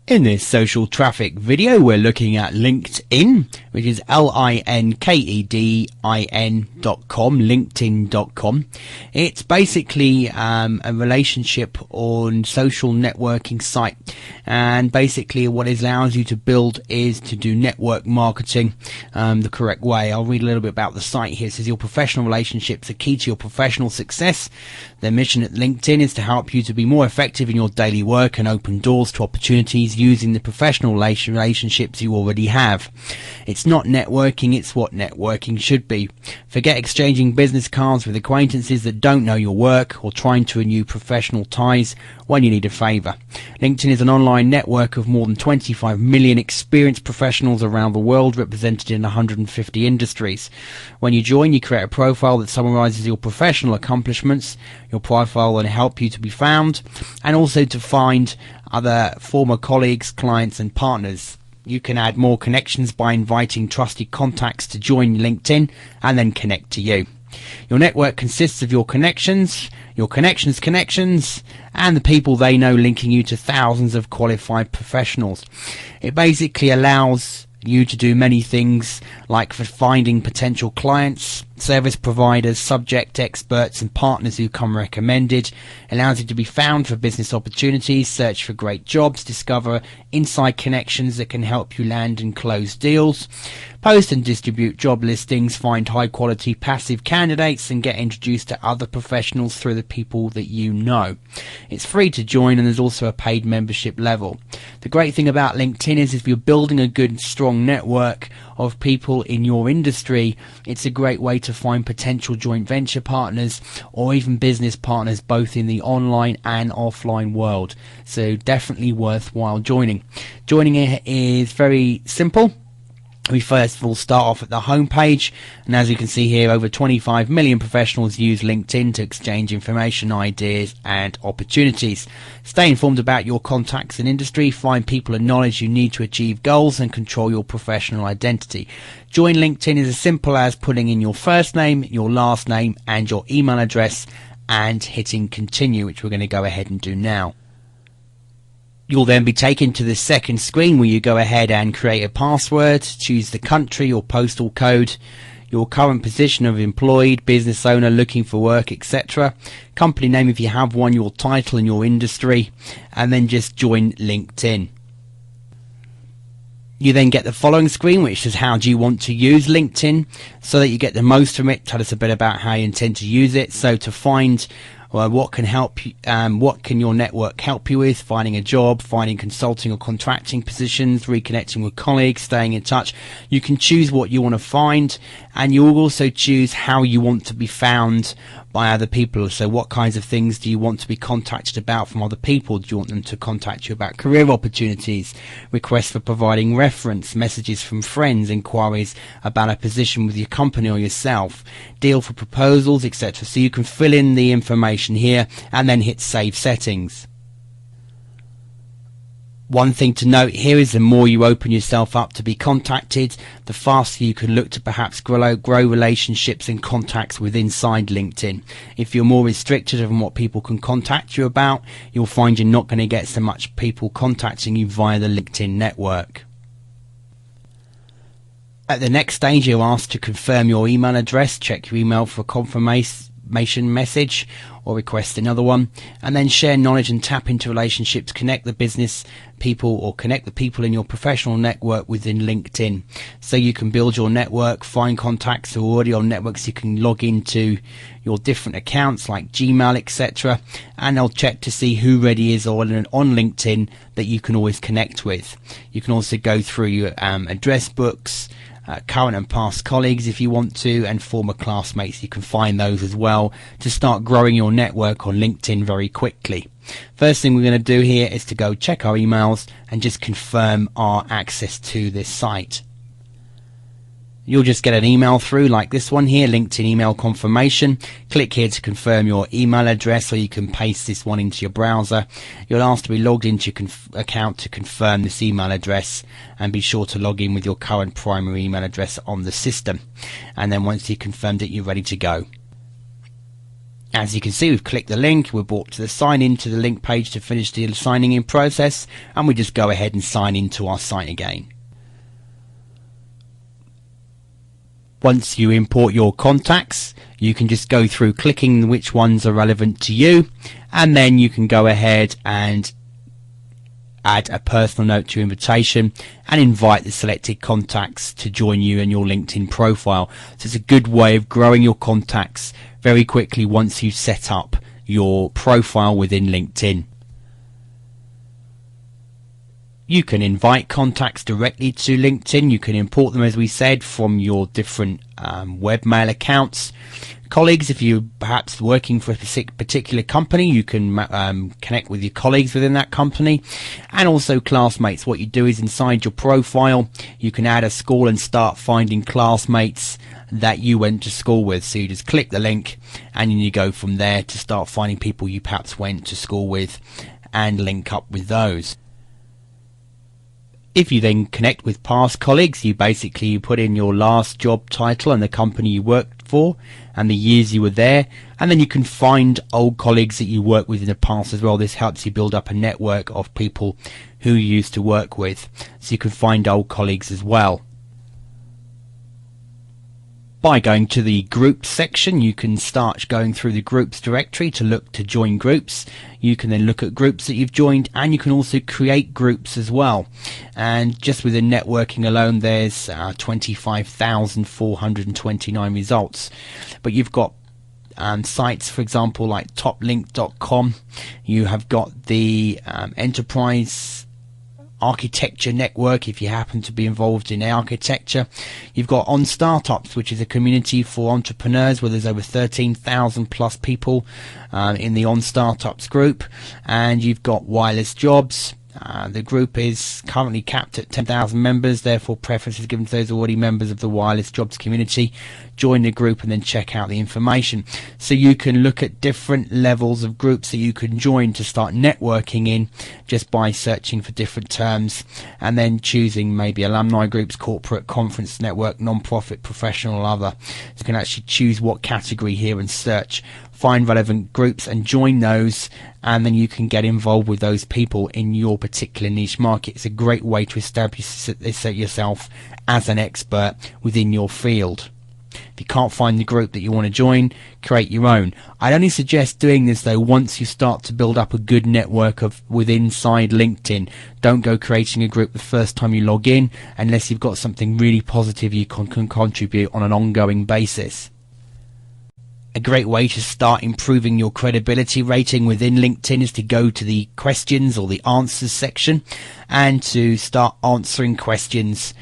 In this social traffic video, we're looking at LinkedIn, which is LinkedIn.com, LinkedIn.com. It's basically a relationship on social networking site, and basically what it allows you to build is to do network marketing the correct way. I'll read a little bit about the site here. It says your professional relationships are key to your professional success. Their mission at LinkedIn is to help you to be more effective in your daily work and open doors to opportunities using the professional relationships you already have. It's not networking, it's what networking should be. Forget exchanging business cards with acquaintances that don't know your work or trying to renew professional ties when you need a favour. LinkedIn is an online network of more than 25 million experienced professionals around the world, represented in 150 industries. When you join, you create a profile that summarises your professional accomplishments. Your profile will help you to be found and also to find other former colleagues, clients and partners. You can add more connections by inviting trusted contacts to join LinkedIn and then connect to you. Your network consists of your connections, and the people they know, linking you to thousands of qualified professionals. It basically allows you to do many things, like for finding potential clients, service providers, subject experts and partners who come recommended. Allows you to be found for business opportunities, search for great jobs, discover inside connections that can help you land and close deals, post and distribute job listings, find high quality passive candidates and get introduced to other professionals through the people that you know. It's free to join and there's also a paid membership level. The great thing about LinkedIn is if you're building a good strong network of people in your industry, it's a great way to find potential joint venture partners or even business partners both in the online and offline world. So definitely worthwhile joining. Joining it is very simple. We first of all start off at the home page, and as you can see here, over 25 million professionals use LinkedIn to exchange information, ideas and opportunities. Stay informed about your contacts and industry, find people and knowledge you need to achieve goals and control your professional identity. Join LinkedIn is as simple as putting in your first name, your last name and your email address and hitting continue, which we're going to go ahead and do now. You'll then be taken to the second screen where you go ahead and create a password, choose the country, your postal code, your current position of employed, business owner, looking for work, etc. Company name if you have one, your title and your industry, and then just join LinkedIn. You then get the following screen, which says how do you want to use LinkedIn so that you get the most from it. Tell us a bit about how you intend to use it. So to find what can help you, what can your network help you with? Finding a job, finding consulting or contracting positions, reconnecting with colleagues, staying in touch. You can choose what you want to find, and you will also choose how you want to be found by other people. So what kinds of things do you want to be contacted about from other people? Do you want them to contact you about career opportunities, requests for providing reference, messages from friends, inquiries about a position with your company or yourself, deal for proposals, etc. So you can fill in the information here and then hit save settings. One thing to note here is the more you open yourself up to be contacted, the faster you can look to perhaps grow relationships and contacts with inside LinkedIn. If you're more restricted on what people can contact you about, you'll find you're not going to get so much people contacting you via the LinkedIn network. At the next stage, you're asked to confirm your email address, check your email for a confirmation message or request another one, and then share knowledge and tap into relationships, connect the business people or connect the people in your professional network within LinkedIn. So you can build your network, find contacts who are already on networks. You can log into your different accounts like Gmail, etc., and they'll check to see who already is on LinkedIn that you can always connect with. You can also go through your address books, current and past colleagues if you want to, and former classmates. You can find those as well to start growing your network on LinkedIn very quickly. First thing we're going to do here is to go check our emails and just confirm our access to this site. You'll just get an email through like this one here, LinkedIn email confirmation. Click here to confirm your email address, or you can paste this one into your browser. You'll ask to be logged into your account to confirm this email address, and be sure to log in with your current primary email address on the system. And then once you've confirmed it, you're ready to go. As you can see, we've clicked the link, we're brought to the sign in to the link page to finish the signing in process, and we just go ahead and sign into our site again. Once you import your contacts, you can just go through clicking which ones are relevant to you, and then you can go ahead and add a personal note to your invitation and invite the selected contacts to join you in your LinkedIn profile. So it's a good way of growing your contacts very quickly once you've set up your profile within LinkedIn. You can invite contacts directly to LinkedIn. You can import them, as we said, from your different webmail accounts. Colleagues, if you're perhaps working for a particular company, you can connect with your colleagues within that company. And also classmates. What you do is inside your profile, you can add a school and start finding classmates that you went to school with. So you just click the link and then you go from there to start finding people you perhaps went to school with and link up with those. If you then connect with past colleagues, you put in your last job title and the company you worked for and the years you were there, and then you can find old colleagues that you worked with in the past as well. This helps you build up a network of people who you used to work with, so you can find old colleagues as well. By going to the groups section, you can start going through the groups directory to look to join groups. You can then look at groups that you've joined, and you can also create groups as well. And just within networking alone, there's 25,429 results. But you've got sites, for example, like toplink.com. You have got the enterprise architecture network if you happen to be involved in architecture. You've got On Startups, which is a community for entrepreneurs where there's over 13,000 plus people in the On Startups group. And you've got Wireless Jobs. The group is currently capped at 10,000 members, therefore preference is given to those already members of the Wireless Jobs community. Join the group and then check out the information. So you can look at different levels of groups that you can join to start networking in just by searching for different terms and then choosing maybe alumni groups, corporate, conference network, non-profit, professional, or other. So you can actually choose what category here and search. Find relevant groups and join those, and then you can get involved with those people in your particular niche market. It's a great way to establish yourself as an expert within your field. If you can't find the group that you want to join, create your own. I'd only suggest doing this though once you start to build up a good network inside LinkedIn. Don't go creating a group the first time you log in unless you've got something really positive you can contribute on an ongoing basis. A great way to start improving your credibility rating within LinkedIn is to go to the questions or the answers section and to start answering questions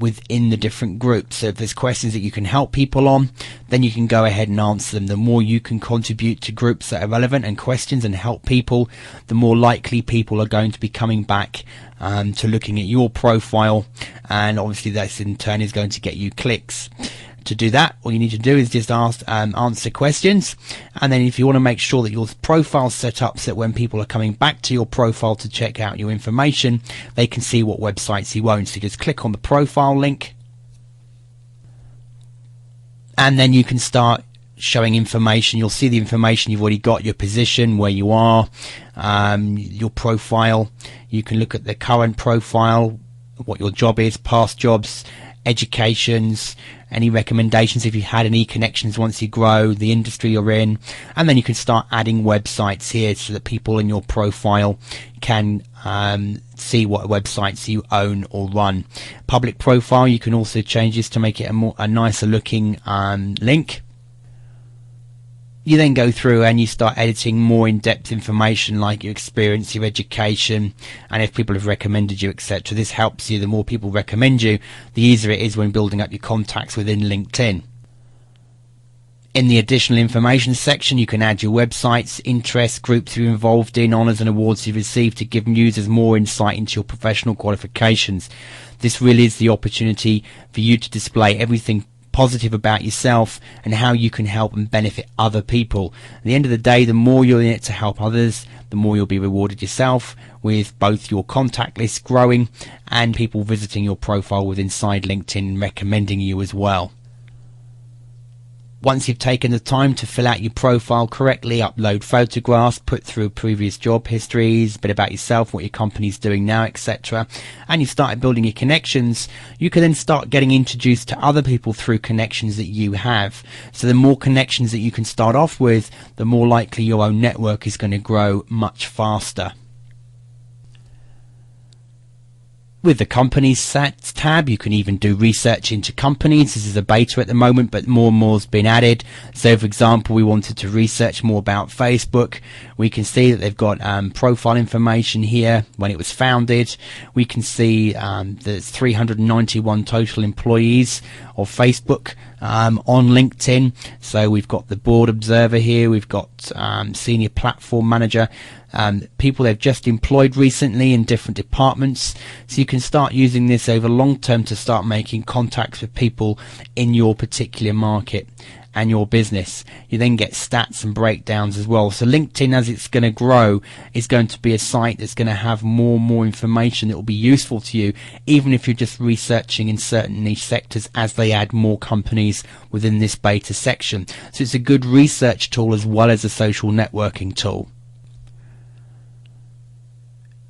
within the different groups. So if there's questions that you can help people on, then you can go ahead and answer them. The more you can contribute to groups that are relevant and questions and help people, the more likely people are going to be coming back to looking at your profile, and obviously that in turn is going to get you clicks. To do that, all you need to do is just answer questions, and then if you want to make sure that your profile's set up so that when people are coming back to your profile to check out your information, they can see what websites you own. So you just click on the profile link, and then you can start showing information. You'll see the information you've already got, your position, where you are, your profile. You can look at the current profile, what your job is, past jobs, educations, any recommendations if you had any connections once you grow, the industry you're in, and then you can start adding websites here so that people in your profile can see what websites you own or run. Public profile, you can also change this to make it a nicer looking link. You then go through and you start editing more in-depth information like your experience, your education, and if people have recommended you, etc. This helps you. The more people recommend you, the easier it is when building up your contacts within LinkedIn. In the additional information section, you can add your websites, interests, groups you're involved in, honours and awards you've received to give users more insight into your professional qualifications. This really is the opportunity for you to display everything positive about yourself and how you can help and benefit other people. At the end of the day, the more you're in it to help others, the more you'll be rewarded yourself, with both your contact list growing and people visiting your profile with inside LinkedIn recommending you as well. Once you've taken the time to fill out your profile correctly, upload photographs, put through previous job histories, a bit about yourself, what your company's doing now, etc., and you've started building your connections, you can then start getting introduced to other people through connections that you have. So the more connections that you can start off with, the more likely your own network is going to grow much faster. With the Companies tab, you can even do research into companies. This is a beta at the moment, but more and more has been added. So, for example, we wanted to research more about Facebook. We can see that they've got profile information here, when it was founded. We can see there's 391 total employees of Facebook on LinkedIn. So we've got the board observer here. We've got senior platform manager. People they've just employed recently in different departments, so you can start using this over long term to start making contacts with people in your particular market and your business. You then get stats and breakdowns as well. So LinkedIn, as it's going to grow, is going to be a site that's going to have more and more information that will be useful to you, even if you're just researching in certain niche sectors as they add more companies within this beta section. So it's a good research tool as well as a social networking tool.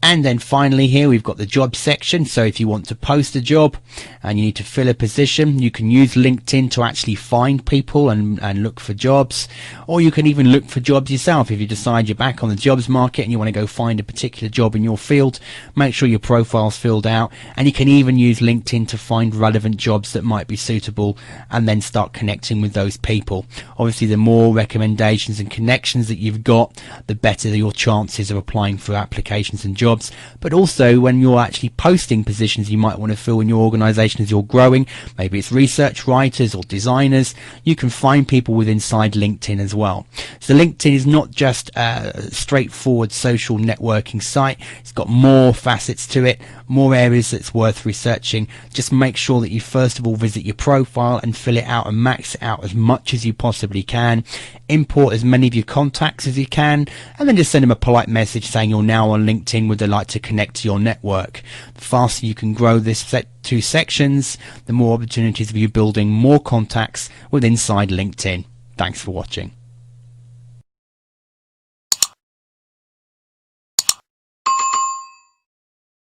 And then finally here we've got the job section. So if you want to post a job and you need to fill a position, you can use LinkedIn to actually find people and look for jobs, or you can even look for jobs yourself. If you decide you're back on the jobs market and you want to go find a particular job in your field, make sure your profile's filled out, and you can even use LinkedIn to find relevant jobs that might be suitable and then start connecting with those people. Obviously, the more recommendations and connections that you've got, the better your chances of applying for applications and jobs. But also, when you're actually posting positions you might want to fill in your organization as you're growing, maybe it's research writers or designers, you can find people with inside LinkedIn as well. So LinkedIn is not just a straightforward social networking site. It's got more facets to it, more areas that's worth researching. Just make sure that you first of all visit your profile and fill it out and max it out as much as you possibly can. Import as many of your contacts as you can, and then just send them a polite message saying you're now on LinkedIn, would they like to connect to your network. The faster you can grow this two sections, the more opportunities of you building more contacts with inside LinkedIn. Thanks for watching.